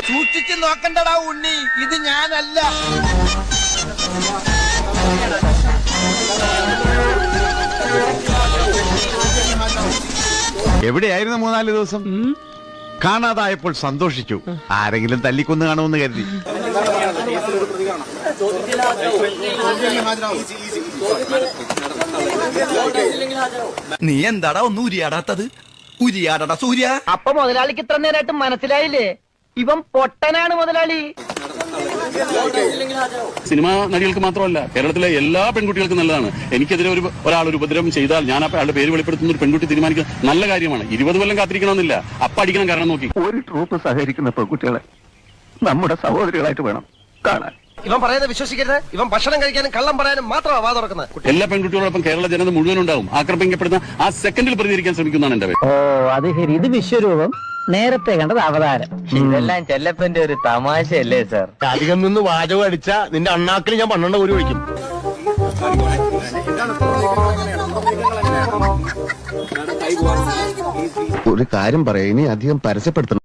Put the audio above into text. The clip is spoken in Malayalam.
സൂക്ഷിച്ച് നോക്കണ്ടടാ ഉണ്ണി, ഇത് ഞാനല്ല. എവിടെയായിരുന്നു 3-4 ദിവസം? കാണാതായപ്പോൾ സന്തോഷിച്ചു. ആരെങ്കിലും തല്ലിക്കൊന്ന് കാണുമെന്ന് കരുതി. നീ എന്താടാ ഒന്നും ഉരിയാടാത്തത്? ഉരിയാടടാ സൂര്യ. അപ്പൊ മുതലാളിക്ക് ഇത്ര നേരമായിട്ട് മനസ്സിലായില്ലേ? ഇവൻ പൊട്ടനാണ് മുതലാളി. സിനിമാ നടികൾക്ക് മാത്രമല്ല, കേരളത്തിലെ എല്ലാ പെൺകുട്ടികൾക്കും നല്ലതാണ്. എനിക്കെതിരെ ഒരാളൊരു ഉപദ്രവം ചെയ്താൽ ഞാൻ അയാളുടെ പേര് വെളിപ്പെടുത്തുന്ന ഒരു പെൺകുട്ടി തീരുമാനിക്കുന്നത് നല്ല കാര്യമാണ്. 20 കൊല്ലം കാത്തിരിക്കണമെന്നില്ല, അപ്പ അടിക്കണം കാരണം നോക്കി. ഒരു ട്രൂപ്പ് സഹകരിക്കുന്ന പെൺകുട്ടികളെ നമ്മുടെ സഹോദരികളായിട്ട് വേണം കാണാൻ. ഇവൻ പറയുന്നത് വിശ്വസിക്കരുത്. ഇവൻ ഭക്ഷണം കഴിക്കാനും കള്ളം പറയാനും മാത്രമാണ് വാ തുറക്കുന്നത്. എല്ലാ പെൺകുട്ടികളോടൊപ്പം കേരള ജനത മുഴുവൻ ഉണ്ടാവും. ആക്രമിക്കപ്പെടുന്ന ആ സെക്കൻഡിൽ പ്രതികരിക്കാൻ ശ്രമിക്കുന്നതാണ് എന്റെ പേര്. ഓ അത് ശരി. ഇത് വിശ്വരൂപം, നേരത്തെ കണ്ടത് അവതാരം. ഇതെല്ലാം ചെല്ലപ്പന്റെ ഒരു തമാശയല്ലേ സാർ? അധികം നിന്ന് വാചകം അടിച്ച നിന്റെ അണ്ണാക്കിൽ ഞാൻ 12 കോരി ഒഴിക്കും. ഒരു കാര്യം പറയാം, ഇനി അധികം പരസ്യപ്പെടുത്തണം.